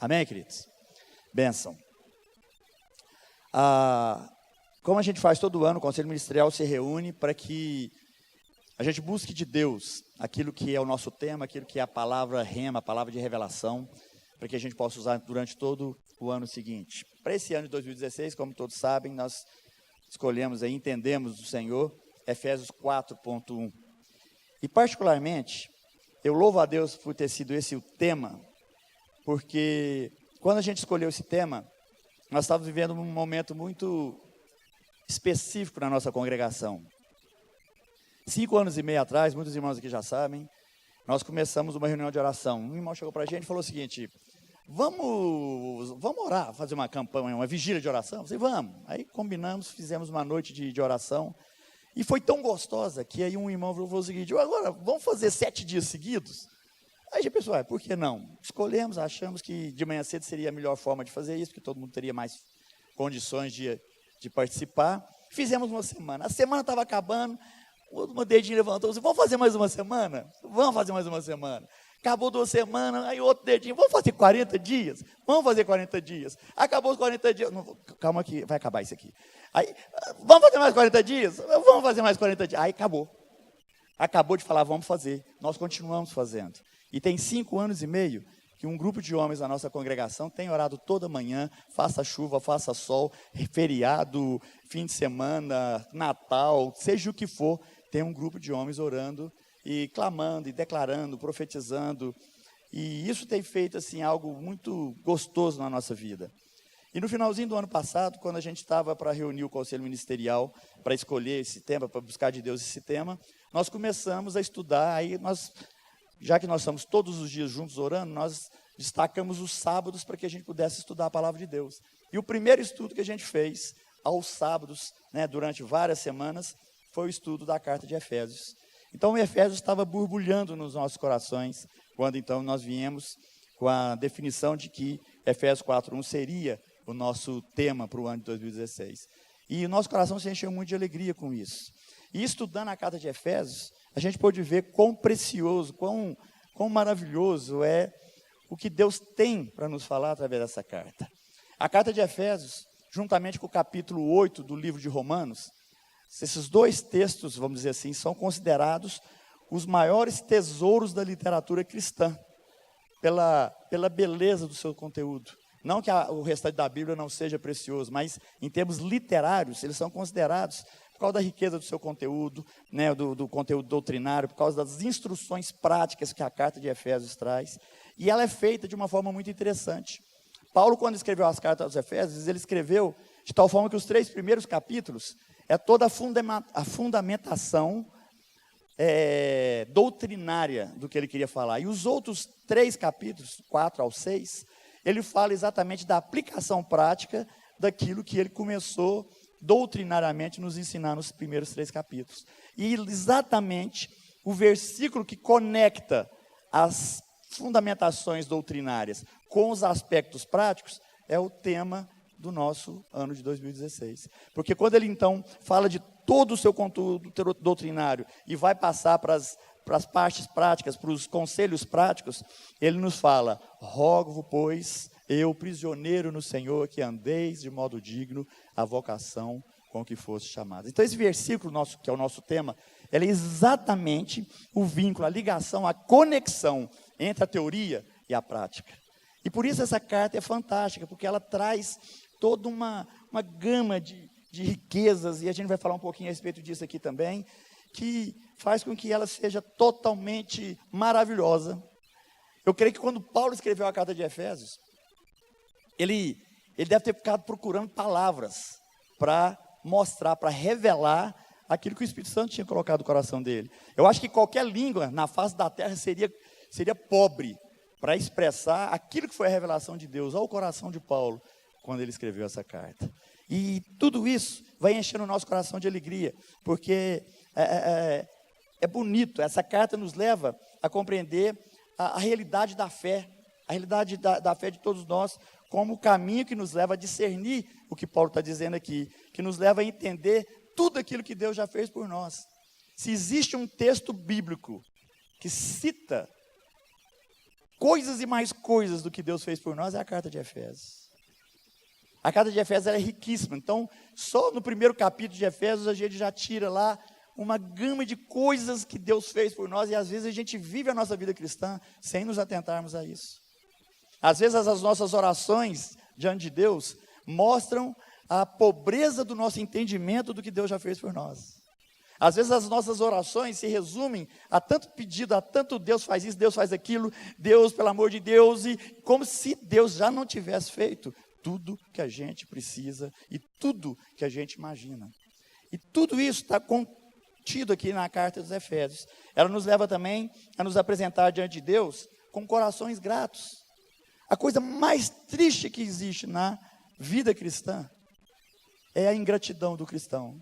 Amém, queridos? Bênção. Como a gente faz todo ano, o Conselho Ministerial se reúne para que a gente busque de Deus aquilo que é o nosso tema, aquilo que é a palavra rema, a palavra de revelação, para que a gente possa usar durante todo o ano seguinte. Para esse ano de 2016, como todos sabem, nós escolhemos aí, entendemos do Senhor, Efésios 4.1. E particularmente, eu louvo a Deus por ter sido esse o tema, porque quando a gente escolheu esse tema, nós estávamos vivendo um momento muito específico na nossa congregação. 5 anos e meio atrás, muitos irmãos aqui já sabem, nós começamos uma reunião de oração. Um irmão chegou para a gente e falou o seguinte: vamos orar, fazer uma campanha, uma vigília de oração? Eu falei, vamos. Aí combinamos, fizemos uma noite de oração. E foi tão gostosa que aí um irmão falou o seguinte: agora vamos fazer 7 dias seguidos? Aí a gente pensou, por que não? Escolhemos, achamos que de manhã cedo seria a melhor forma de fazer isso, porque todo mundo teria mais condições de participar. Fizemos uma semana. A semana estava acabando, o dedinho levantou, disse, vamos fazer mais uma semana? Vamos fazer mais uma semana. Acabou 2 semanas, aí outro dedinho, vamos fazer 40 dias? Vamos fazer 40 dias. Acabou os 40 dias, não, calma que vai acabar isso aqui. Aí, vamos fazer mais 40 dias? Vamos fazer mais 40 dias. Aí acabou. Acabou de falar, vamos fazer. Nós continuamos fazendo. E tem 5 anos e meio que um grupo de homens da nossa congregação tem orado toda manhã, faça chuva, faça sol, feriado, fim de semana, Natal, seja o que for, tem um grupo de homens orando e clamando, e declarando, profetizando. E isso tem feito assim, algo muito gostoso na nossa vida. E no finalzinho do ano passado, quando a gente estava para reunir o Conselho Ministerial, para escolher esse tema, para buscar de Deus esse tema, nós começamos a estudar, aí já que nós estamos todos os dias juntos orando, nós destacamos os sábados para que a gente pudesse estudar a palavra de Deus. E o primeiro estudo que a gente fez aos sábados, durante várias semanas, foi o estudo da carta de Efésios. Então, o Efésios estava borbulhando nos nossos corações, quando então nós viemos com a definição de que Efésios 4.1 seria o nosso tema para o ano de 2016. E o nosso coração se encheu muito de alegria com isso. E estudando a carta de Efésios, a gente pôde ver quão precioso, quão maravilhoso é o que Deus tem para nos falar através dessa carta. A carta de Efésios, juntamente com o capítulo 8 do livro de Romanos, esses 2 textos, vamos dizer assim, são considerados os maiores tesouros da literatura cristã, pela beleza do seu conteúdo. Não que o restante da Bíblia não seja precioso, mas em termos literários, eles são considerados por causa da riqueza do seu conteúdo, do conteúdo doutrinário, por causa das instruções práticas que a carta de Efésios traz. E ela é feita de uma forma muito interessante. Paulo, quando escreveu as cartas aos Efésios, ele escreveu de tal forma que os 3 primeiros capítulos é toda a fundamentação doutrinária do que ele queria falar. E os outros 3 capítulos, 4 ao 6, ele fala exatamente da aplicação prática daquilo que ele começou doutrinariamente nos ensinar nos primeiros 3 capítulos. E exatamente o versículo que conecta as fundamentações doutrinárias com os aspectos práticos é o tema do nosso ano de 2016. Porque quando ele então fala de todo o seu conteúdo doutrinário e vai passar para as partes práticas, para os conselhos práticos, ele nos fala: rogo-vos, pois, eu, prisioneiro no Senhor, que andeis de modo digno a vocação com que fosse chamado. Então esse versículo nosso, que é o nosso tema, ele é exatamente o vínculo, a ligação, a conexão entre a teoria e a prática. E por isso essa carta é fantástica, porque ela traz toda uma gama de riquezas, e a gente vai falar um pouquinho a respeito disso aqui também, que faz com que ela seja totalmente maravilhosa. Eu creio que quando Paulo escreveu a carta de Efésios, ele deve ter ficado procurando palavras para mostrar, para revelar aquilo que o Espírito Santo tinha colocado no coração dele. Eu acho que qualquer língua na face da terra seria pobre para expressar aquilo que foi a revelação de Deus ao coração de Paulo, quando ele escreveu essa carta. E tudo isso vai enchendo o nosso coração de alegria, porque é bonito. Essa carta nos leva a compreender a realidade da fé, a realidade da fé de todos nós, como o caminho que nos leva a discernir o que Paulo está dizendo aqui, que nos leva a entender tudo aquilo que Deus já fez por nós. Se existe um texto bíblico que cita coisas e mais coisas do que Deus fez por nós é a carta de Efésios. A carta de Efésios ela é riquíssima. Então, só no primeiro capítulo de Efésios a gente já tira lá uma gama de coisas que Deus fez por nós, e às vezes a gente vive a nossa vida cristã sem nos atentarmos a isso. Às vezes as nossas orações diante de Deus mostram a pobreza do nosso entendimento do que Deus já fez por nós. Às vezes as nossas orações se resumem a tanto pedido, a tanto Deus faz isso, Deus faz aquilo, Deus, pelo amor de Deus, e como se Deus já não tivesse feito tudo que a gente precisa e tudo que a gente imagina. E tudo isso está contido aqui na carta dos Efésios. Ela nos leva também a nos apresentar diante de Deus com corações gratos. A coisa mais triste que existe na vida cristã é a ingratidão do cristão.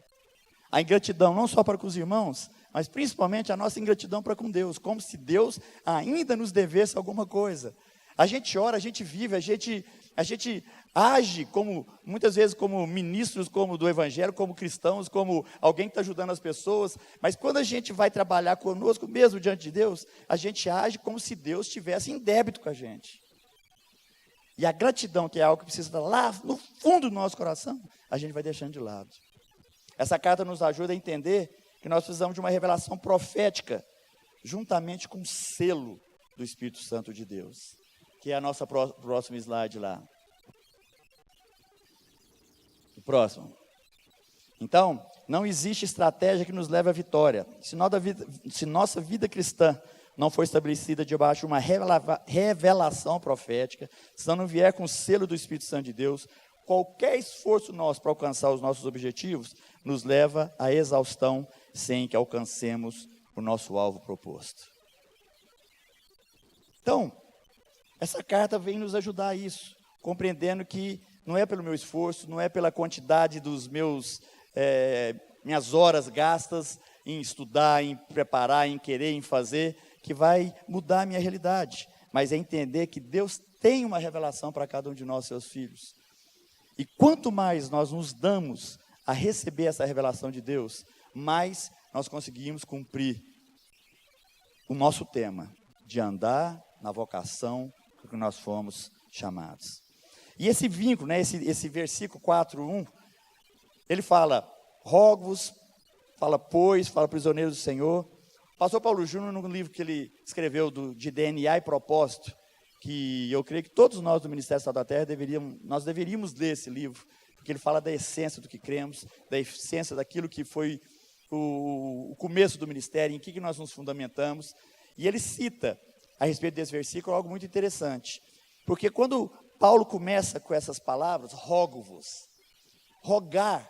A ingratidão não só para com os irmãos, mas principalmente a nossa ingratidão para com Deus, como se Deus ainda nos devesse alguma coisa. A gente ora, a gente vive, a gente age como, muitas vezes como ministros como do Evangelho, como cristãos, como alguém que está ajudando as pessoas, mas quando a gente vai trabalhar conosco mesmo diante de Deus, a gente age como se Deus estivesse em débito com a gente. E a gratidão, que é algo que precisa estar lá no fundo do nosso coração, a gente vai deixando de lado. Essa carta nos ajuda a entender que nós precisamos de uma revelação profética, juntamente com o selo do Espírito Santo de Deus, que é a nossa próximo slide lá. O próximo. Então, não existe estratégia que nos leve à vitória. Se nossa vida cristã não for estabelecida debaixo de uma revelação profética, se não vier com o selo do Espírito Santo de Deus, qualquer esforço nosso para alcançar os nossos objetivos nos leva à exaustão sem que alcancemos o nosso alvo proposto. Então, essa carta vem nos ajudar a isso, compreendendo que não é pelo meu esforço, não é pela quantidade dos minhas horas gastas em estudar, em preparar, em querer, em fazer, que vai mudar a minha realidade, mas é entender que Deus tem uma revelação para cada um de nós, seus filhos. E quanto mais nós nos damos a receber essa revelação de Deus, mais nós conseguimos cumprir o nosso tema, de andar na vocação que nós fomos chamados. E esse vínculo, né, esse versículo 4:1, ele fala, rogo-vos, fala pois, fala prisioneiros do Senhor. O pastor Paulo Júnior, no livro que ele escreveu de DNA e propósito, que eu creio que todos nós do Ministério Sal da Terra nós deveríamos ler esse livro, porque ele fala da essência do que cremos, da essência daquilo que foi o começo do ministério, em que nós nos fundamentamos. E ele cita, a respeito desse versículo, algo muito interessante. Porque quando Paulo começa com essas palavras, rogo-vos, rogar,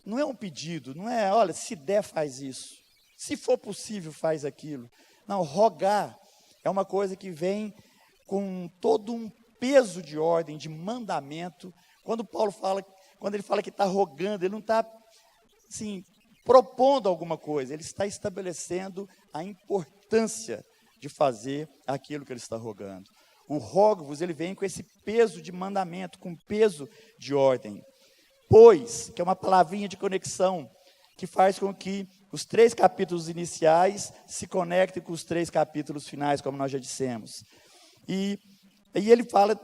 não é um pedido, não é, olha, se der faz isso, se for possível faz aquilo. Não, rogar é uma coisa que vem com todo um peso de ordem, de mandamento. Quando ele fala que está rogando, ele não está assim, propondo alguma coisa, ele está estabelecendo a importância de fazer aquilo que ele está rogando. O rogo-vos, ele vem com esse peso de mandamento, com peso de ordem. Pois, que é uma palavrinha de conexão, que faz com que os 3 capítulos iniciais se conectem com os 3 capítulos finais, como nós já dissemos. E ele fala,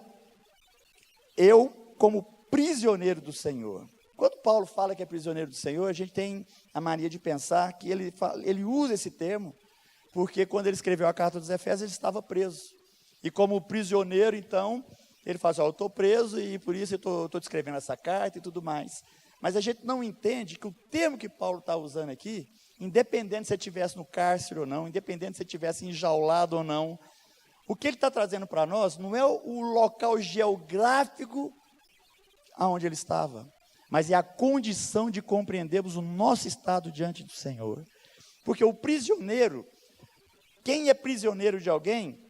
eu como prisioneiro do Senhor. Quando Paulo fala que é prisioneiro do Senhor, a gente tem a mania de pensar que ele usa esse termo, porque quando ele escreveu a carta dos Efésios, ele estava preso. E como prisioneiro, então, ele fala assim, eu estou preso e por isso eu estou descrevendo essa carta e tudo mais. Mas a gente não entende que o termo que Paulo está usando aqui, independente se ele estivesse no cárcere ou não, independente se ele estivesse enjaulado ou não, o que ele está trazendo para nós não é o local geográfico aonde ele estava, mas é a condição de compreendermos o nosso estado diante do Senhor. Porque o prisioneiro, quem é prisioneiro de alguém,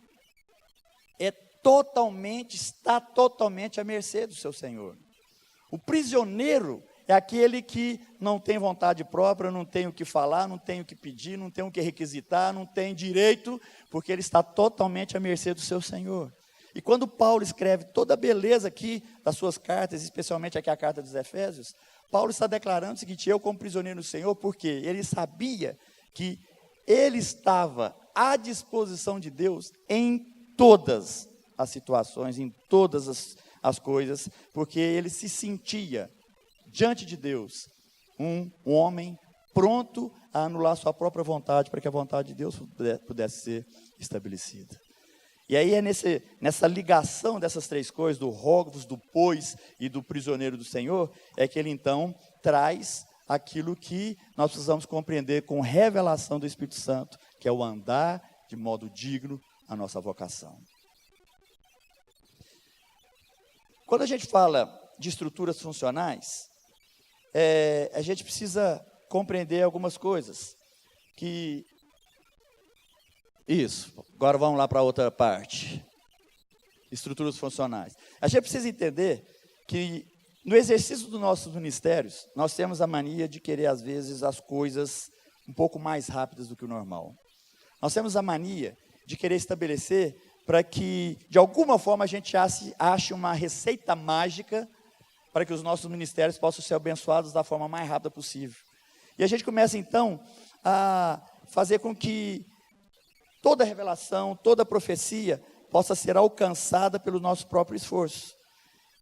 está totalmente à mercê do seu Senhor. O prisioneiro é aquele que não tem vontade própria, não tem o que falar, não tem o que pedir, não tem o que requisitar, não tem direito, porque ele está totalmente à mercê do seu Senhor. E quando Paulo escreve toda a beleza aqui das suas cartas, especialmente aqui a carta dos Efésios, Paulo está declarando o seguinte, eu como prisioneiro do Senhor, porque ele sabia que ele estava à disposição de Deus em todas as situações, em todas as coisas, porque ele se sentia, diante de Deus, um homem pronto a anular sua própria vontade, para que a vontade de Deus pudesse ser estabelecida. E aí é nessa ligação dessas três coisas, do rogos, do pois e do prisioneiro do Senhor, é que ele então traz aquilo que nós precisamos compreender com revelação do Espírito Santo, que é o andar de modo digno a nossa vocação. Quando a gente fala de estruturas funcionais, a gente precisa compreender algumas coisas. Isso, agora vamos lá para a outra parte. Estruturas funcionais. A gente precisa entender que no exercício dos nossos ministérios, nós temos a mania de querer, às vezes, as coisas um pouco mais rápidas do que o normal. Nós temos a mania de querer estabelecer para que, de alguma forma, a gente ache uma receita mágica para que os nossos ministérios possam ser abençoados da forma mais rápida possível. E a gente começa, então, a fazer com que toda revelação, toda profecia possa ser alcançada pelo nosso próprio esforço.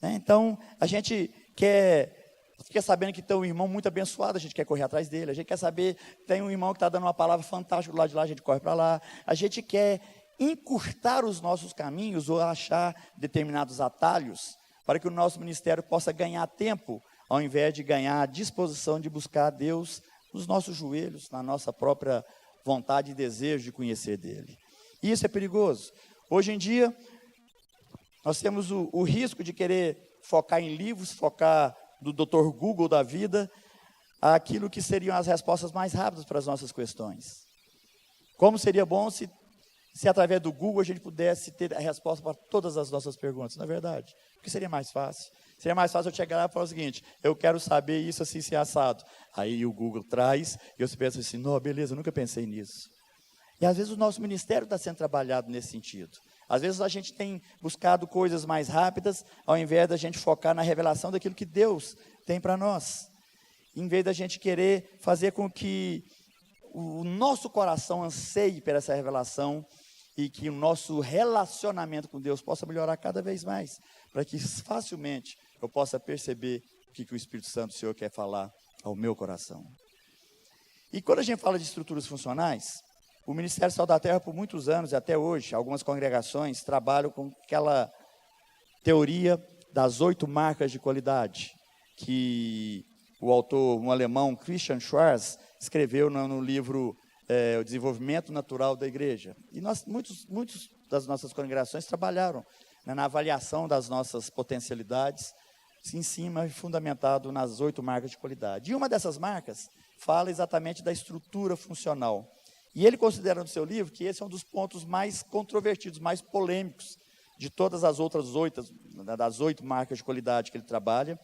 Então, a gente fica sabendo que tem um irmão muito abençoado, a gente quer correr atrás dele. A gente quer saber, tem um irmão que está dando uma palavra fantástica do lado de lá, a gente corre para lá. A gente quer encurtar os nossos caminhos ou achar determinados atalhos para que o nosso ministério possa ganhar tempo, ao invés de ganhar a disposição de buscar a Deus nos nossos joelhos, na nossa própria vontade e desejo de conhecer dele. E isso é perigoso. Hoje em dia, nós temos o risco de querer focar em livros, focar do Dr. Google da vida, aquilo que seriam as respostas mais rápidas para as nossas questões. Como seria bom se através do Google a gente pudesse ter a resposta para todas as nossas perguntas, não é verdade? Porque seria mais fácil. Seria mais fácil eu chegar lá e falar o seguinte: eu quero saber isso assim, se assado. Aí o Google traz, e você pensa assim: não, beleza, eu nunca pensei nisso. E às vezes o nosso ministério está sendo trabalhado nesse sentido. Às vezes a gente tem buscado coisas mais rápidas, ao invés da gente focar na revelação daquilo que Deus tem para nós. Em vez da gente querer fazer com que o nosso coração anseie por essa revelação e que o nosso relacionamento com Deus possa melhorar cada vez mais, para que facilmente eu possa perceber o que o Espírito Santo, o Senhor, quer falar ao meu coração. E quando a gente fala de estruturas funcionais, o Ministério Sal da Terra, por muitos anos e até hoje, algumas congregações trabalham com aquela teoria das 8 marcas de qualidade, que o autor, um alemão, Christian Schwarz, escreveu no livro O Desenvolvimento Natural da Igreja. E muitos das nossas congregações trabalharam na avaliação das nossas potencialidades, em cima e fundamentado nas 8 marcas de qualidade. E uma dessas marcas fala exatamente da estrutura funcional. E ele considera no seu livro que esse é um dos pontos mais controvertidos, mais polêmicos de todas as outras 8, das 8 marcas de qualidade que ele trabalha,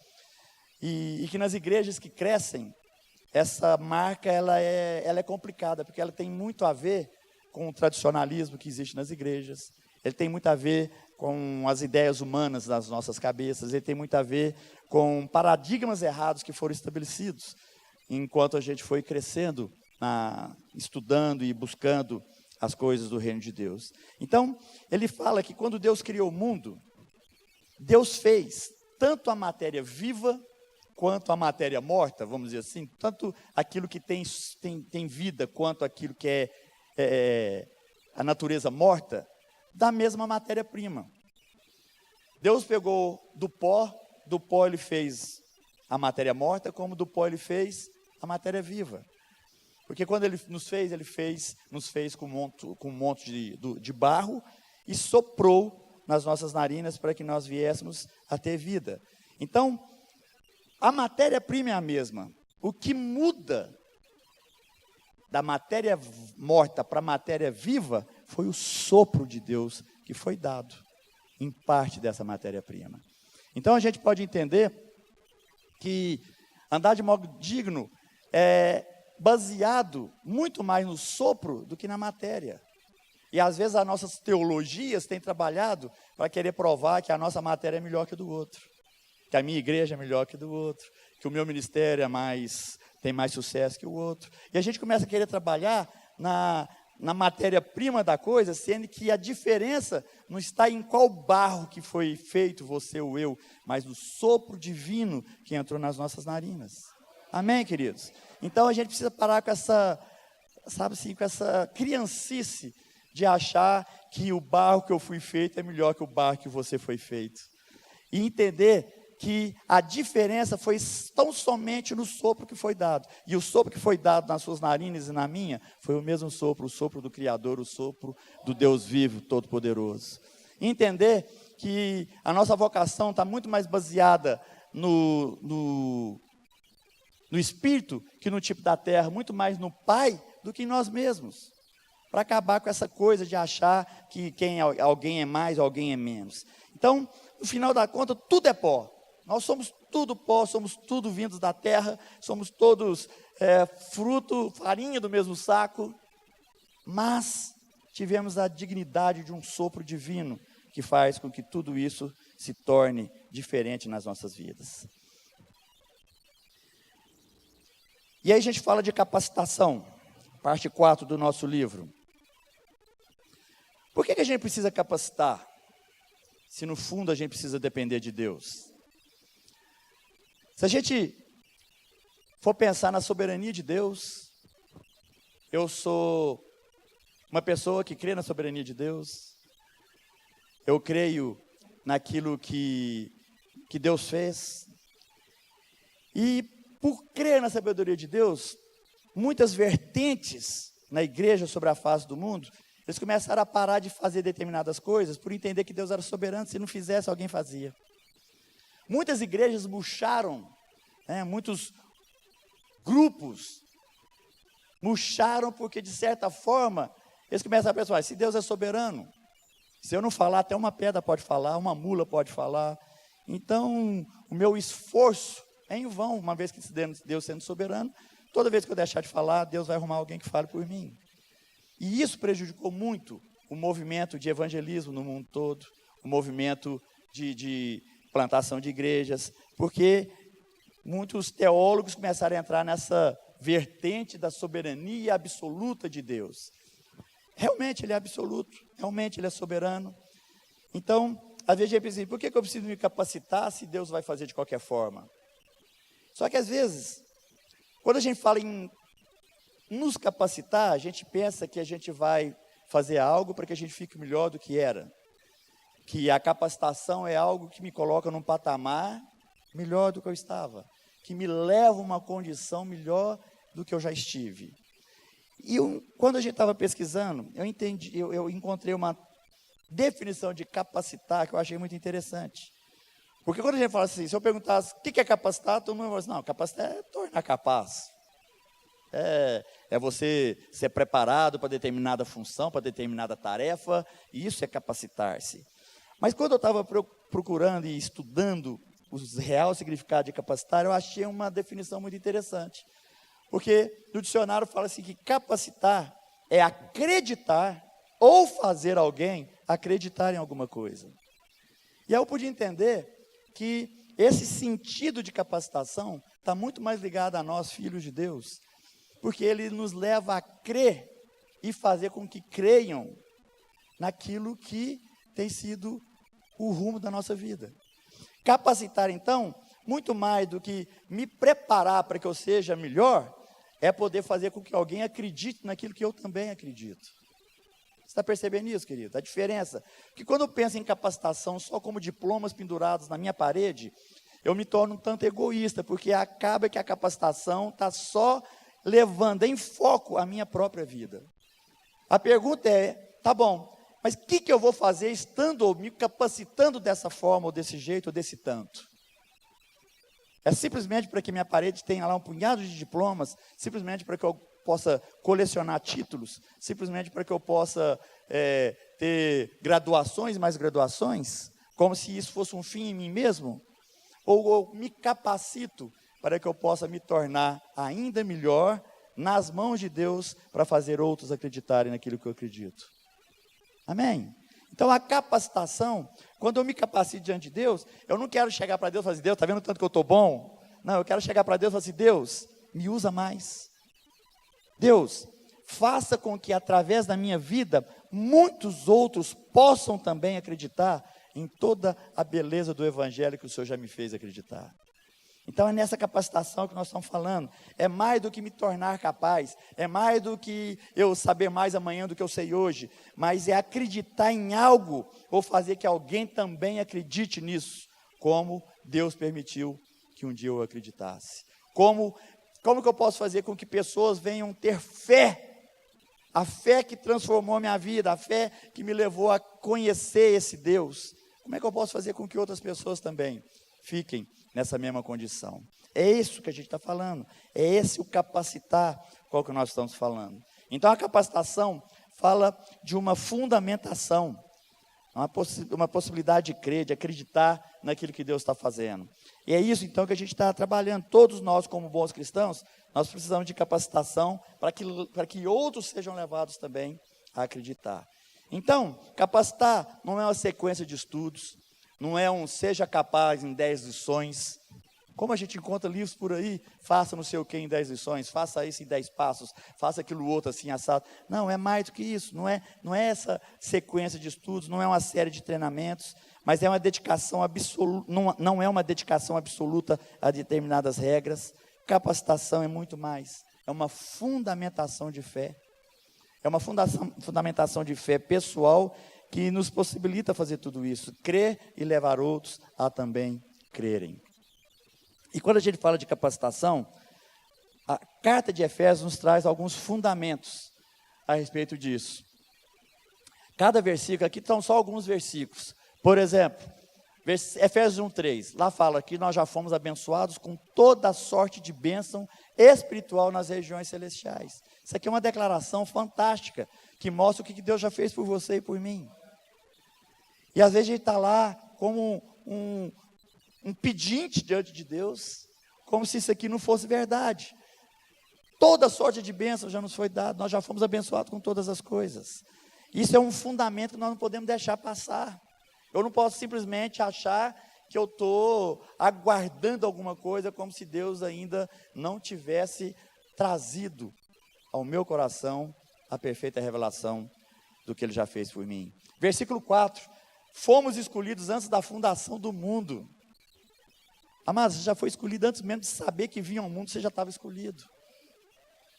e que nas igrejas que crescem, essa marca ela é complicada, porque ela tem muito a ver com o tradicionalismo que existe nas igrejas, ele tem muito a ver com as ideias humanas nas nossas cabeças, ele tem muito a ver com paradigmas errados que foram estabelecidos, enquanto a gente foi crescendo, estudando e buscando as coisas do reino de Deus. Então, ele fala que quando Deus criou o mundo, Deus fez tanto a matéria viva, quanto a matéria morta, vamos dizer assim, tanto aquilo que tem vida, quanto aquilo que é a natureza morta, da mesma matéria-prima. Deus pegou do pó ele fez a matéria morta, como do pó ele fez a matéria viva. Porque quando ele nos fez com um monte de barro e soprou nas nossas narinas para que nós viéssemos a ter vida. Então, a matéria-prima é a mesma. O que muda da matéria morta para a matéria viva foi o sopro de Deus que foi dado em parte dessa matéria-prima. Então, a gente pode entender que andar de modo digno é baseado muito mais no sopro do que na matéria. E às vezes as nossas teologias têm trabalhado para querer provar que a nossa matéria é melhor que a do outro, que a minha igreja é melhor que a do outro, que o meu ministério tem mais sucesso que o outro. E a gente começa a querer trabalhar na matéria-prima da coisa, sendo que a diferença não está em qual barro que foi feito, você ou eu, mas no sopro divino que entrou nas nossas narinas. Amém, queridos? Então a gente precisa parar com essa, sabe assim, com essa criancice de achar que o barro que eu fui feito é melhor que o barro que você foi feito. E entender que a diferença foi tão somente no sopro que foi dado. E o sopro que foi dado nas suas narinas e na minha, foi o mesmo sopro, o sopro do Criador, o sopro do Deus vivo, todo-poderoso. Entender que a nossa vocação está muito mais baseada no Espírito que no tipo da terra, muito mais no Pai do que em nós mesmos. Para acabar com essa coisa de achar que alguém é mais, alguém é menos. Então, no final da conta, tudo é pó. Nós somos tudo pó, somos tudo vindos da terra, somos todos fruto, farinha do mesmo saco, mas tivemos a dignidade de um sopro divino que faz com que tudo isso se torne diferente nas nossas vidas. E aí a gente fala de capacitação, parte 4 do nosso livro. Por que a gente precisa capacitar, se no fundo a gente precisa depender de Deus? Se a gente for pensar na soberania de Deus, eu sou uma pessoa que crê na soberania de Deus, eu creio naquilo que Deus fez, e por crer na sabedoria de Deus, muitas vertentes na igreja sobre a face do mundo, eles começaram a parar de fazer determinadas coisas, por entender que Deus era soberano, se não fizesse, alguém fazia. Muitas igrejas murcharam, muitos grupos murcharam porque, de certa forma, eles começaram a pensar, se Deus é soberano, se eu não falar, até uma pedra pode falar, uma mula pode falar, então o meu esforço é em vão, uma vez que Deus sendo soberano, toda vez que eu deixar de falar, Deus vai arrumar alguém que fale por mim. E isso prejudicou muito o movimento de evangelismo no mundo todo, o movimento de plantação de igrejas, porque muitos teólogos começaram a entrar nessa vertente da soberania absoluta de Deus. Realmente Ele é absoluto, realmente Ele é soberano. Então, às vezes a gente pensa, por que eu preciso me capacitar se Deus vai fazer de qualquer forma? Só que às vezes, quando a gente fala em nos capacitar, a gente pensa que a gente vai fazer algo para que a gente fique melhor do que era. Que a capacitação é algo que me coloca num patamar melhor do que eu estava. Que me leva a uma condição melhor do que eu já estive. E quando a gente estava pesquisando, eu encontrei uma definição de capacitar que eu achei muito interessante. Porque quando a gente fala assim, se eu perguntasse o que é capacitar, todo mundo vai falar assim, não, capacitar é tornar capaz. É você ser preparado para determinada função, para determinada tarefa, e isso é capacitar-se. Mas quando eu estava procurando e estudando o real significado de capacitar, eu achei uma definição muito interessante. Porque no dicionário fala assim que capacitar é acreditar ou fazer alguém acreditar em alguma coisa. E aí eu pude entender que esse sentido de capacitação está muito mais ligado a nós, filhos de Deus, porque ele nos leva a crer e fazer com que creiam naquilo que tem sido o rumo da nossa vida. Capacitar, então, muito mais do que me preparar para que eu seja melhor, é poder fazer com que alguém acredite naquilo que eu também acredito. Você está percebendo isso, querido? A diferença? Porque quando eu penso em capacitação só como diplomas pendurados na minha parede, eu me torno um tanto egoísta, porque acaba que a capacitação está só levando em foco a minha própria vida. A pergunta é, tá bom, mas o que eu vou fazer estando ou me capacitando dessa forma, ou desse jeito, ou desse tanto? É simplesmente para que minha parede tenha lá um punhado de diplomas, simplesmente para que eu possa colecionar títulos, simplesmente para que eu possa ter graduações, mais graduações, como se isso fosse um fim em mim mesmo? Ou eu me capacito para que eu possa me tornar ainda melhor nas mãos de Deus para fazer outros acreditarem naquilo que eu acredito? Amém? Então a capacitação, quando eu me capacito diante de Deus, eu não quero chegar para Deus e falar assim, Deus, está vendo o tanto que eu estou bom? Não, eu quero chegar para Deus e falar assim, Deus, me usa mais. Deus, faça com que através da minha vida, muitos outros possam também acreditar em toda a beleza do Evangelho que o Senhor já me fez acreditar. Então é nessa capacitação que nós estamos falando. É mais do que me tornar capaz, é mais do que eu saber mais amanhã do que eu sei hoje, mas é acreditar em algo, ou fazer que alguém também acredite nisso, como Deus permitiu que um dia eu acreditasse. Como que eu posso fazer com que pessoas venham ter fé? A fé que transformou a minha vida, a fé que me levou a conhecer esse Deus. Como é que eu posso fazer com que outras pessoas também fiquem nessa mesma condição? É isso que a gente está falando. É esse o capacitar, qual que nós estamos falando. Então a capacitação fala de uma fundamentação, uma possibilidade de crer, de acreditar naquilo que Deus está fazendo. E é isso então que a gente está trabalhando. Todos nós, como bons cristãos, nós precisamos de capacitação para que outros sejam levados também a acreditar. Então, capacitar não é uma sequência de estudos, não é um seja capaz em 10 lições. Como a gente encontra livros por aí, faça não sei o que em 10 lições, faça isso em 10 passos, faça aquilo outro assim assado. Não, é mais do que isso, não é essa sequência de estudos, não é uma série de treinamentos, mas é uma dedicação absoluta, não é uma dedicação absoluta a determinadas regras. Capacitação é muito mais, é uma fundamentação de fé, é uma fundamentação de fé pessoal que nos possibilita fazer tudo isso, crer e levar outros a também crerem. E quando a gente fala de capacitação, a carta de Efésios nos traz alguns fundamentos a respeito disso. Cada versículo, aqui estão só alguns versículos. Por exemplo, Efésios 1:3, lá fala que nós já fomos abençoados com toda a sorte de bênção espiritual nas regiões celestiais. Isso aqui é uma declaração fantástica, que mostra o que Deus já fez por você e por mim. E às vezes a gente está lá como um pedinte diante de Deus, como se isso aqui não fosse verdade. Toda sorte de bênção já nos foi dada, nós já fomos abençoados com todas as coisas. Isso é um fundamento que nós não podemos deixar passar. Eu não posso simplesmente achar que eu estou aguardando alguma coisa, como se Deus ainda não tivesse trazido ao meu coração a perfeita revelação do que Ele já fez por mim. Versículo 4, fomos escolhidos antes da fundação do mundo. Amados, você já foi escolhido antes mesmo de saber que vinha ao mundo, você já estava escolhido.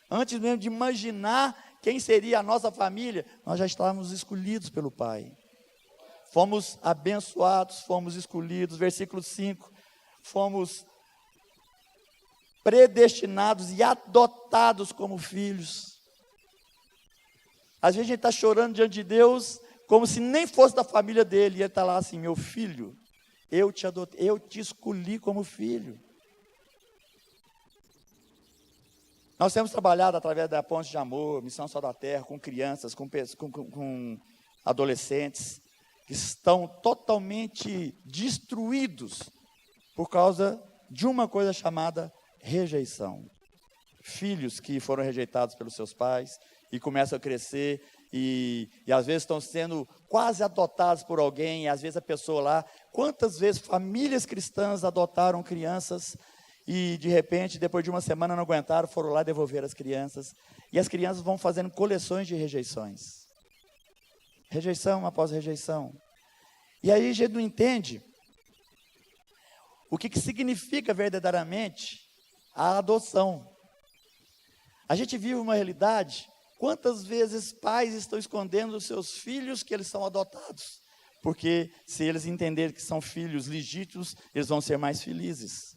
Antes mesmo de imaginar quem seria a nossa família, nós já estávamos escolhidos pelo Pai. Fomos abençoados, fomos escolhidos. Versículo 5, fomos predestinados e adotados como filhos. Às vezes a gente está chorando diante de Deus, como se nem fosse da família dele, e ele está lá assim, meu filho, eu te adotei, eu te escolhi como filho. Nós temos trabalhado através da Ponte de Amor, Missão Sal da Terra, com crianças, com adolescentes, que estão totalmente destruídos por causa de uma coisa chamada rejeição. Filhos que foram rejeitados pelos seus pais e começam a crescer e às vezes estão sendo quase adotados por alguém, e às vezes a pessoa lá, quantas vezes famílias cristãs adotaram crianças e de repente, depois de uma semana não aguentaram, foram lá devolver as crianças, e as crianças vão fazendo coleções de rejeições. Rejeição após rejeição. E aí a gente não entende o que significa verdadeiramente a adoção. A gente vive uma realidade, quantas vezes pais estão escondendo os seus filhos que eles são adotados? Porque se eles entenderem que são filhos legítimos, eles vão ser mais felizes.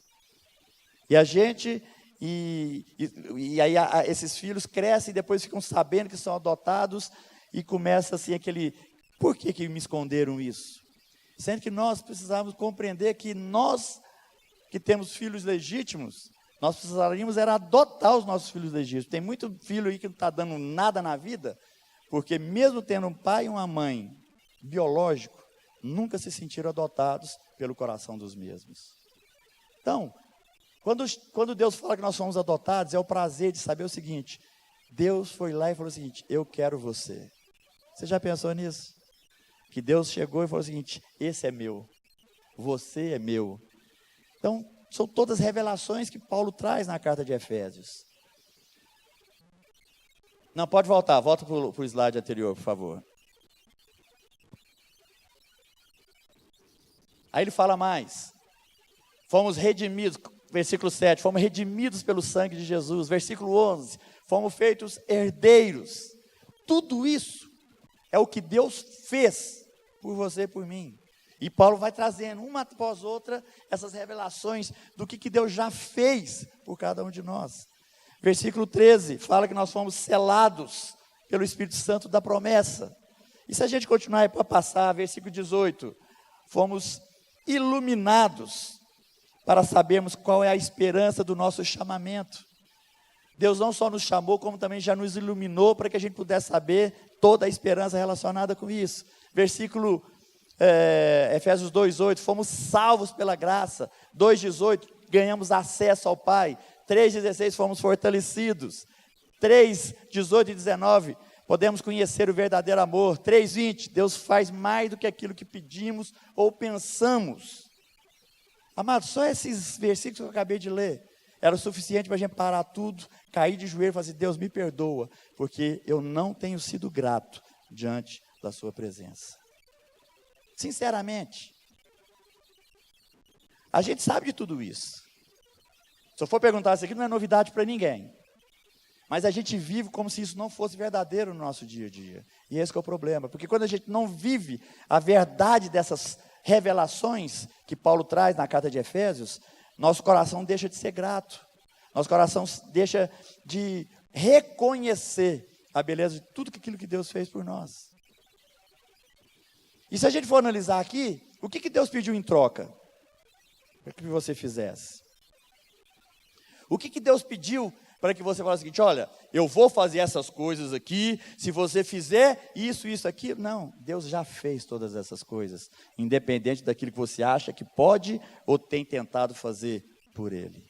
E a gente, e aí esses filhos crescem e depois ficam sabendo que são adotados e começa assim aquele, por que me esconderam isso? Sendo que nós precisamos compreender que nós, que temos filhos legítimos, nós precisaríamos era adotar os nossos filhos legítimos. Tem muito filho aí que não está dando nada na vida, porque mesmo tendo um pai e uma mãe biológico, nunca se sentiram adotados pelo coração dos mesmos. Então, quando Deus fala que nós somos adotados, é o prazer de saber o seguinte, Deus foi lá e falou o seguinte, eu quero você. Você já pensou nisso? Que Deus chegou e falou o seguinte, esse é meu, você é meu. Então, são todas revelações que Paulo traz na carta de Efésios. Não, pode voltar, volta para o slide anterior, por favor. Aí ele fala mais. Fomos redimidos, versículo 7, fomos redimidos pelo sangue de Jesus. Versículo 11, fomos feitos herdeiros. Tudo isso é o que Deus fez por você e por mim. E Paulo vai trazendo, uma após outra, essas revelações do que Deus já fez por cada um de nós. Versículo 13, fala que nós fomos selados pelo Espírito Santo da promessa. E se a gente continuar para passar, versículo 18, fomos iluminados para sabermos qual é a esperança do nosso chamamento. Deus não só nos chamou, como também já nos iluminou para que a gente pudesse saber toda a esperança relacionada com isso. Versículo Efésios 2:8, fomos salvos pela graça. 2:18, ganhamos acesso ao Pai. 3:16, fomos fortalecidos. 3:18 e 19, podemos conhecer o verdadeiro amor. 3:20, Deus faz mais do que aquilo que pedimos ou pensamos. Amados, só esses versículos que eu acabei de ler, era o suficiente para a gente parar tudo, cair de joelho e falar assim, Deus me perdoa, porque eu não tenho sido grato diante da sua presença. Sinceramente, a gente sabe de tudo isso. Se eu for perguntar isso aqui, não é novidade para ninguém. Mas a gente vive como se isso não fosse verdadeiro no nosso dia a dia. E esse que é o problema, porque quando a gente não vive a verdade dessas revelações que Paulo traz na carta de Efésios, nosso coração deixa de ser grato. Nosso coração deixa de reconhecer a beleza de tudo aquilo que Deus fez por nós. E se a gente for analisar aqui, o que Deus pediu em troca para que você fizesse? O que Deus pediu para que você falasse o seguinte, olha, eu vou fazer essas coisas aqui, se você fizer isso, isso, aqui. Não, Deus já fez todas essas coisas, independente daquilo que você acha que pode ou tem tentado fazer por Ele.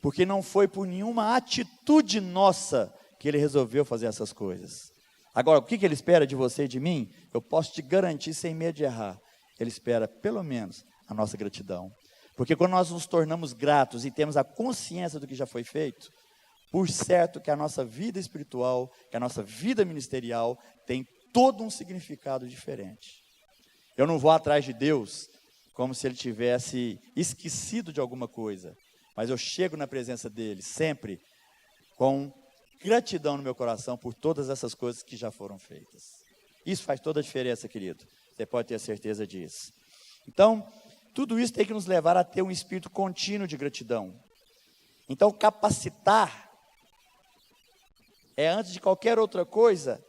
Porque não foi por nenhuma atitude nossa que Ele resolveu fazer essas coisas. Agora, o que Ele espera de você e de mim? Eu posso te garantir sem medo de errar. Ele espera, pelo menos, a nossa gratidão. Porque quando nós nos tornamos gratos e temos a consciência do que já foi feito, por certo que a nossa vida espiritual, que a nossa vida ministerial tem todo um significado diferente. Eu não vou atrás de Deus como se Ele tivesse esquecido de alguma coisa, mas eu chego na presença dEle sempre com gratidão no meu coração por todas essas coisas que já foram feitas. Isso faz toda a diferença, querido. Você pode ter certeza disso. Então, tudo isso tem que nos levar a ter um espírito contínuo de gratidão. Então, capacitar é, antes de qualquer outra coisa,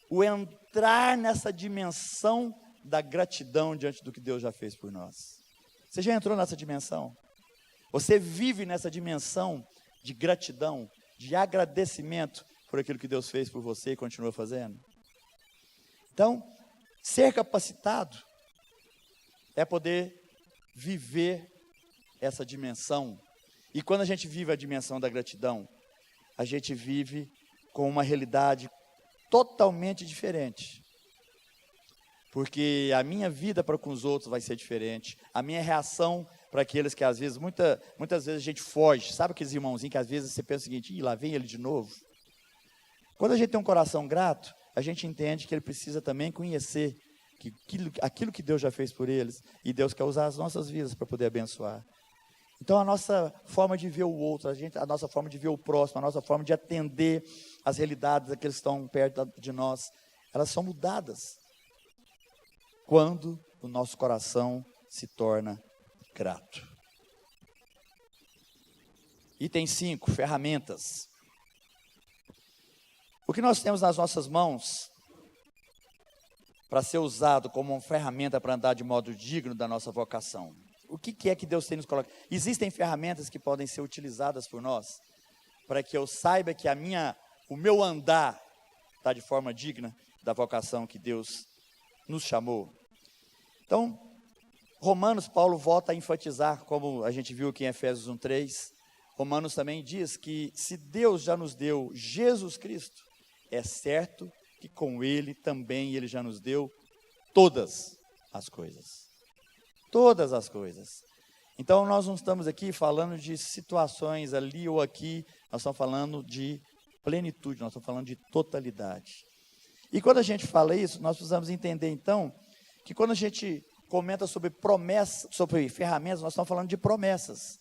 o entrar nessa dimensão da gratidão diante do que Deus já fez por nós. Você já entrou nessa dimensão? Você vive nessa dimensão de gratidão, de agradecimento por aquilo que Deus fez por você e continua fazendo? Então, ser capacitado é poder viver essa dimensão. E quando a gente vive a dimensão da gratidão, a gente vive com uma realidade totalmente diferente. Porque a minha vida para com os outros vai ser diferente. A minha reação para aqueles que às vezes, muitas vezes a gente foge. Sabe aqueles irmãozinhos que às vezes você pensa o seguinte, lá vem ele de novo. Quando a gente tem um coração grato, a gente entende que ele precisa também conhecer que aquilo que Deus já fez por eles, e Deus quer usar as nossas vidas para poder abençoar. Então a nossa forma de ver o outro, a nossa forma de ver o próximo, a nossa forma de atender as realidades daqueles que estão perto de nós, elas são mudadas quando o nosso coração se torna grato. Item 5, ferramentas. O que nós temos nas nossas mãos para ser usado como uma ferramenta para andar de modo digno da nossa vocação? O que é que Deus tem nos colocado? Existem ferramentas que podem ser utilizadas por nós para que eu saiba que o meu andar está de forma digna da vocação que Deus nos chamou. Então, Romanos, Paulo volta a enfatizar, como a gente viu aqui em Efésios 1:3, Romanos também diz que se Deus já nos deu Jesus Cristo, é certo que com Ele também Ele já nos deu todas as coisas. Todas as coisas. Então nós não estamos aqui falando de situações ali ou aqui, nós estamos falando de plenitude, nós estamos falando de totalidade. E quando a gente fala isso, nós precisamos entender, então, que quando a gente comenta sobre promessas, sobre ferramentas, nós estamos falando de promessas.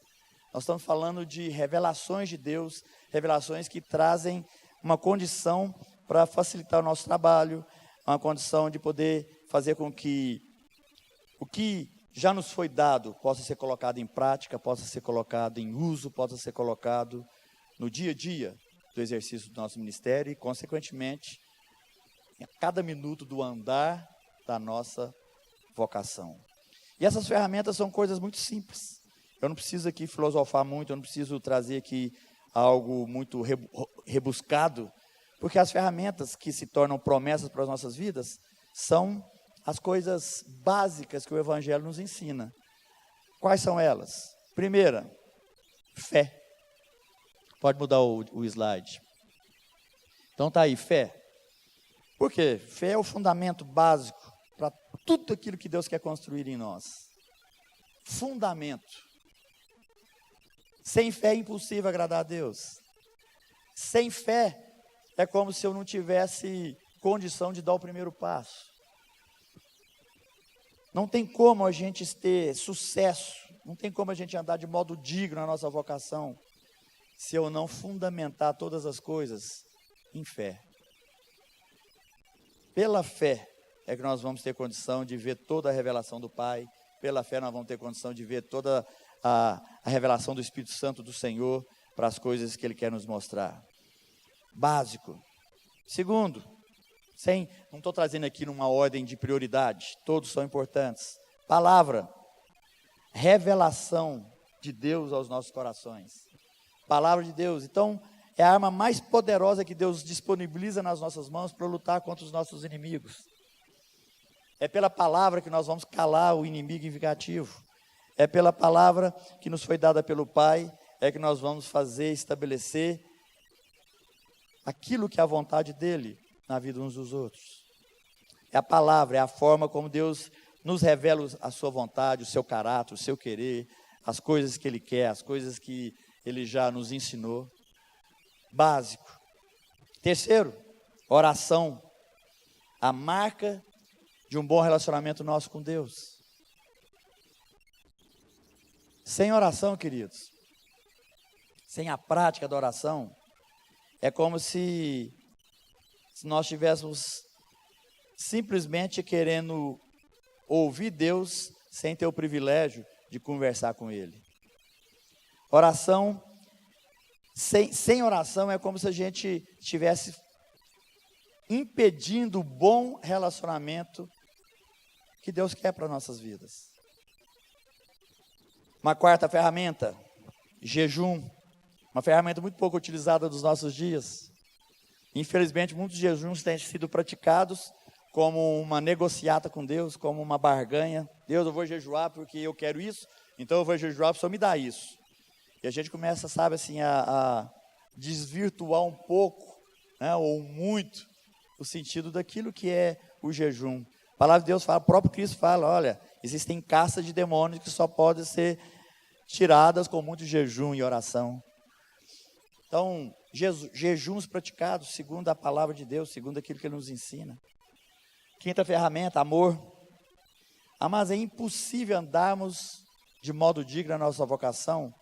Nós estamos falando de revelações de Deus, revelações que trazem uma condição para facilitar o nosso trabalho, uma condição de poder fazer com que o que já nos foi dado possa ser colocado em prática, possa ser colocado em uso, possa ser colocado no dia a dia do exercício do nosso ministério e, consequentemente, a cada minuto do andar da nossa vocação. E essas ferramentas são coisas muito simples. Eu não preciso aqui filosofar muito, eu não preciso trazer aqui algo muito rebuscado, porque as ferramentas que se tornam promessas para as nossas vidas são as coisas básicas que o Evangelho nos ensina. Quais são elas? Primeira, fé. Pode mudar o slide. Então está aí, fé. Por quê? Fé é o fundamento básico para tudo aquilo que Deus quer construir em nós. Fundamento. Sem fé é impossível agradar a Deus. Sem fé é como se eu não tivesse condição de dar o primeiro passo. Não tem como a gente ter sucesso, não tem como a gente andar de modo digno na nossa vocação, se eu não fundamentar todas as coisas em fé. Pela fé é que nós vamos ter condição de ver toda a revelação do Pai, pela fé nós vamos ter condição de ver toda a revelação do Espírito Santo do Senhor para as coisas que Ele quer nos mostrar. Básico. Segundo, não estou trazendo aqui numa ordem de prioridade, todos são importantes. Palavra, revelação de Deus aos nossos corações. Palavra de Deus, então, é a arma mais poderosa que Deus disponibiliza nas nossas mãos para lutar contra os nossos inimigos. É pela palavra que nós vamos calar o inimigo vingativo. É pela palavra que nos foi dada pelo Pai, é que nós vamos fazer, estabelecer aquilo que é a vontade dEle na vida uns dos outros. É a palavra, é a forma como Deus nos revela a sua vontade, o seu caráter, o seu querer, as coisas que Ele quer, as coisas que Ele já nos ensinou. Básico. Terceiro, oração. A marca de um bom relacionamento nosso com Deus. Sem oração, queridos, sem a prática da oração, é como se nós estivéssemos simplesmente querendo ouvir Deus sem ter o privilégio de conversar com Ele. Oração, sem oração é como se a gente estivesse impedindo o bom relacionamento que Deus quer para nossas vidas. Uma quarta ferramenta, jejum. Uma ferramenta muito pouco utilizada nos nossos dias. Infelizmente, muitos jejuns têm sido praticados como uma negociata com Deus, como uma barganha. Deus, eu vou jejuar porque eu quero isso, então eu vou jejuar para o Senhor me dar isso. E a gente começa, sabe, assim, a desvirtuar um pouco, né, ou muito, o sentido daquilo que é o jejum. A palavra de Deus fala, o próprio Cristo fala, olha, existem castas de demônios que só podem ser tiradas com muito jejum e oração. Então, jejuns praticados segundo a palavra de Deus, segundo aquilo que Ele nos ensina. Quinta ferramenta, amor. Mas é impossível andarmos de modo digno na nossa vocação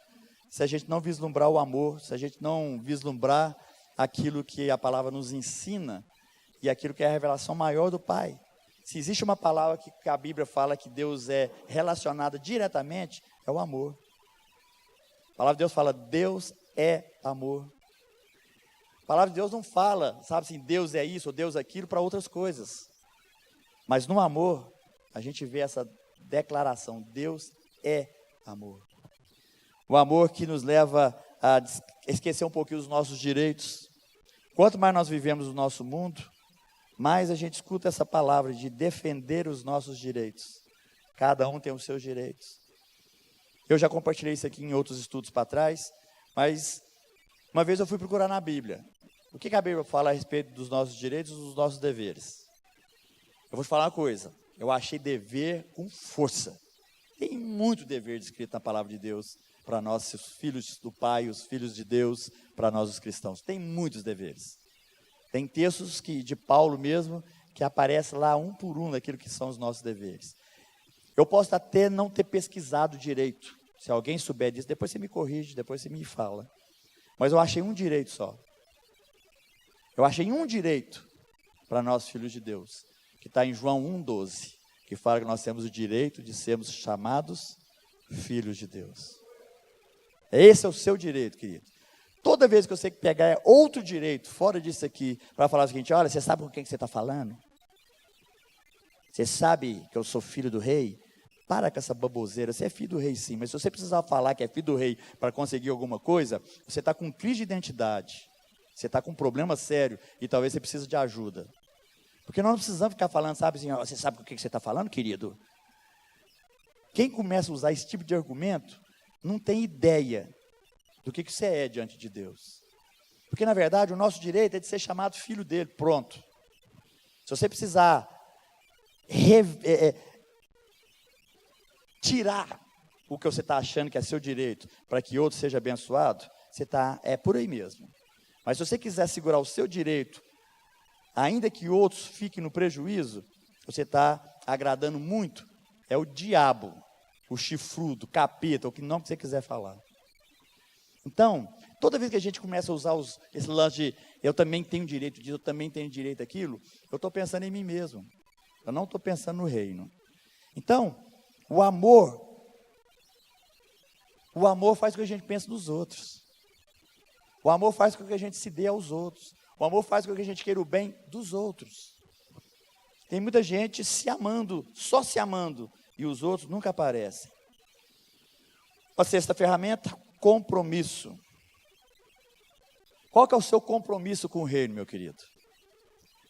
se a gente não vislumbrar o amor, se a gente não vislumbrar aquilo que a palavra nos ensina e aquilo que é a revelação maior do Pai. Se existe uma palavra que a Bíblia fala que Deus é relacionada diretamente, é o amor. A palavra de Deus fala, Deus é amor. A palavra de Deus não fala, sabe assim, Deus é isso ou Deus é aquilo para outras coisas. Mas no amor, a gente vê essa declaração, Deus é amor. O amor que nos leva a esquecer um pouquinho os nossos direitos. Quanto mais nós vivemos no nosso mundo, mais a gente escuta essa palavra de defender os nossos direitos. Cada um tem os seus direitos. Eu já compartilhei isso aqui em outros estudos para trás, mas uma vez eu fui procurar na Bíblia. O que a Bíblia fala a respeito dos nossos direitos e dos nossos deveres? Eu vou te falar uma coisa. Eu achei dever com força. Tem muito dever descrito na palavra de Deus para nós, os filhos do Pai, os filhos de Deus, para nós os cristãos. Tem muitos deveres. Tem textos de Paulo mesmo, que aparecem lá um por um daquilo que são os nossos deveres. Eu posso até não ter pesquisado direito. Se alguém souber disso, depois você me corrige, depois você me fala. Mas eu achei um direito só. Eu achei um direito para nós filhos de Deus, que está em João 1,12, que fala que nós temos o direito de sermos chamados filhos de Deus. Esse é o seu direito, querido. Toda vez que você pegar outro direito, fora disso aqui, para falar o seguinte: olha, você sabe com quem que você está falando? Você sabe que eu sou filho do rei? Para com essa baboseira, você é filho do rei sim, mas se você precisar falar que é filho do rei para conseguir alguma coisa, você está com crise de identidade, você está com um problema sério e talvez você precise de ajuda. Porque nós não precisamos ficar falando, sabe assim, ó, você sabe com o que você está falando, querido? Quem começa a usar esse tipo de argumento, não tem ideia do que você é diante de Deus. Porque na verdade o nosso direito é de ser chamado filho dele, pronto. Se você precisar tirar o que você está achando que é seu direito, para que outro seja abençoado, é por aí mesmo. Mas se você quiser segurar o seu direito, ainda que outros fiquem no prejuízo, você está agradando muito, é o diabo, o chifrudo, o capeta, o que não você quiser falar. Então, toda vez que a gente começa a usar esse lance de eu também tenho direito disso, eu também tenho direito daquilo, eu estou pensando em mim mesmo, eu não estou pensando no reino. Então, o amor faz com que a gente pense nos outros. O amor faz com que a gente se dê aos outros. O amor faz com que a gente queira o bem dos outros. Tem muita gente se amando, só se amando, e os outros nunca aparecem. A sexta ferramenta, compromisso. Qual que é o seu compromisso com o reino, meu querido?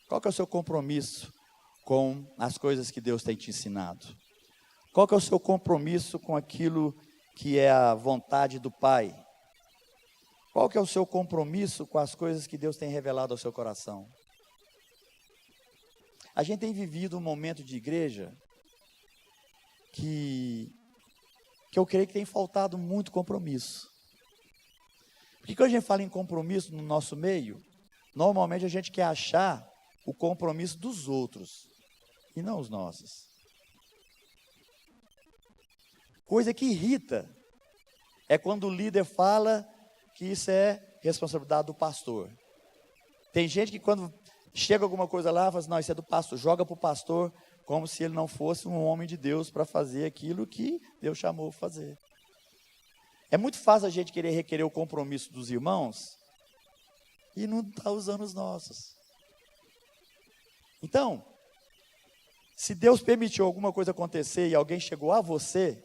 Qual que é o seu compromisso com as coisas que Deus tem te ensinado? Qual que é o seu compromisso com aquilo que é a vontade do Pai? Qual que é o seu compromisso com as coisas que Deus tem revelado ao seu coração? A gente tem vivido um momento de igreja que eu creio que tem faltado muito compromisso. Porque quando a gente fala em compromisso no nosso meio, normalmente a gente quer achar o compromisso dos outros e não os nossos. Coisa que irrita é quando o líder fala que isso é responsabilidade do pastor. Tem gente que quando chega alguma coisa lá, fala assim, não, isso é do pastor, joga para o pastor como se ele não fosse um homem de Deus para fazer aquilo que Deus chamou para fazer. É muito fácil a gente querer requerer o compromisso dos irmãos e não está usando os nossos. Então, se Deus permitiu alguma coisa acontecer e alguém chegou a você,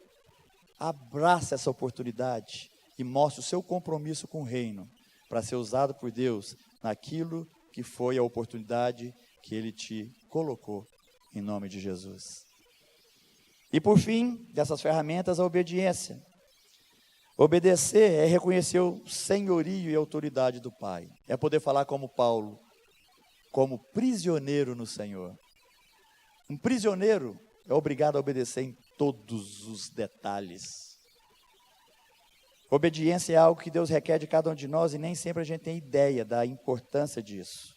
abraça essa oportunidade e mostre o seu compromisso com o reino, para ser usado por Deus naquilo que foi a oportunidade que Ele te colocou, em nome de Jesus. E por fim, dessas ferramentas, a obediência. Obedecer é reconhecer o senhorio e autoridade do Pai. É poder falar como Paulo, como prisioneiro no Senhor. Um prisioneiro é obrigado a obedecer em todos os detalhes. Obediência é algo que Deus requer de cada um de nós e nem sempre a gente tem ideia da importância disso.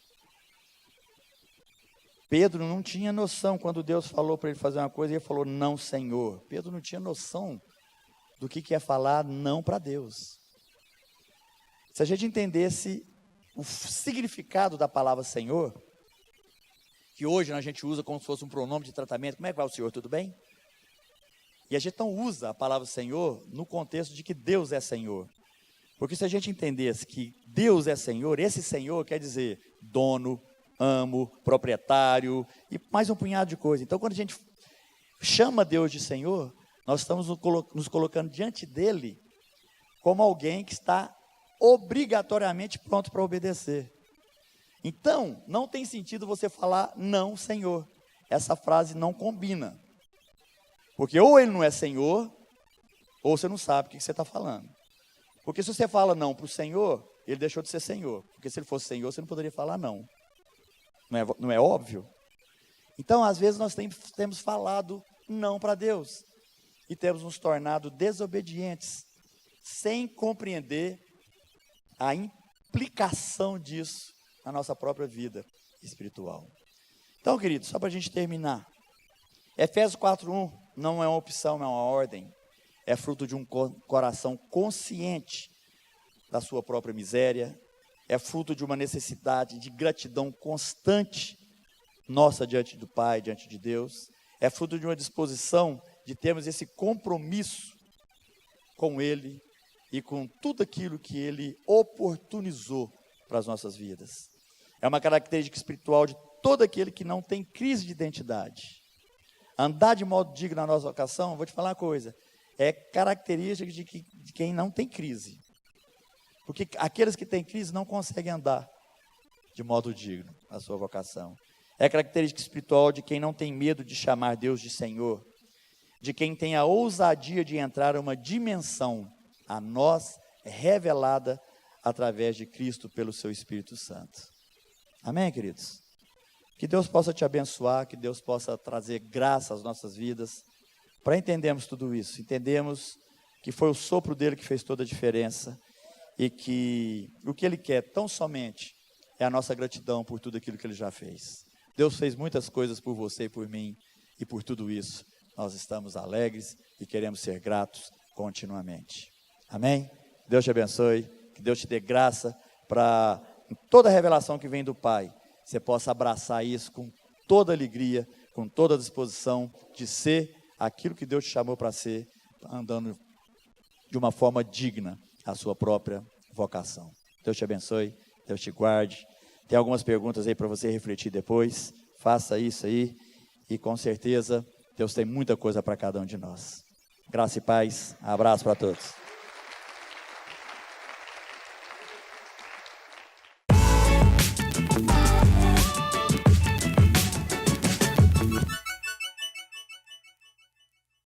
Pedro não tinha noção quando Deus falou para ele fazer uma coisa e ele falou, não, Senhor. Pedro não tinha noção do que é falar não para Deus. Se a gente entendesse o significado da palavra Senhor, que hoje a gente usa como se fosse um pronome de tratamento, como é que vai o Senhor, tudo bem? E a gente não usa a palavra Senhor no contexto de que Deus é Senhor. Porque se a gente entendesse que Deus é Senhor, esse Senhor quer dizer dono, amo, proprietário e mais um punhado de coisa. Então, quando a gente chama Deus de Senhor, nós estamos nos colocando diante dele como alguém que está obrigatoriamente pronto para obedecer. Então, não tem sentido você falar não, Senhor. Essa frase não combina. Porque ou ele não é Senhor, ou você não sabe o que você está falando. Porque se você fala não para o Senhor, ele deixou de ser Senhor. Porque se ele fosse Senhor, você não poderia falar não. Não é óbvio? Então, às vezes, nós temos falado não para Deus. e temos nos tornado desobedientes, sem compreender a implicação disso na nossa própria vida espiritual. Então, queridos, só para a gente terminar, Efésios 4:1 não é uma opção, é uma ordem, é fruto de um coração consciente da sua própria miséria, é fruto de uma necessidade de gratidão constante nossa diante do Pai, diante de Deus, é fruto de uma disposição de termos esse compromisso com Ele e com tudo aquilo que Ele oportunizou para as nossas vidas. É uma característica espiritual de todo aquele que não tem crise de identidade. Andar de modo digno na nossa vocação, vou te falar uma coisa, é característica de quem não tem crise. Porque aqueles que têm crise não conseguem andar de modo digno na sua vocação. É característica espiritual de quem não tem medo de chamar Deus de Senhor, de quem tem a ousadia de entrar em uma dimensão a nós revelada através de Cristo pelo seu Espírito Santo. Amém, queridos? Que Deus possa te abençoar, que Deus possa trazer graça às nossas vidas, para entendermos tudo isso, entendemos que foi o sopro dele que fez toda a diferença, e que o que Ele quer tão somente é a nossa gratidão por tudo aquilo que Ele já fez. Deus fez muitas coisas por você e por mim, e por tudo isso nós estamos alegres e queremos ser gratos continuamente. Amém? Deus te abençoe, que Deus te dê graça para, em toda a revelação que vem do Pai, você possa abraçar isso com toda alegria, com toda a disposição de ser aquilo que Deus te chamou para ser, andando de uma forma digna a sua própria vocação. Deus te abençoe, Deus te guarde. Tem algumas perguntas aí para você refletir depois. Faça isso aí e com certeza Deus tem muita coisa para cada um de nós. Graça e paz. Abraço para todos.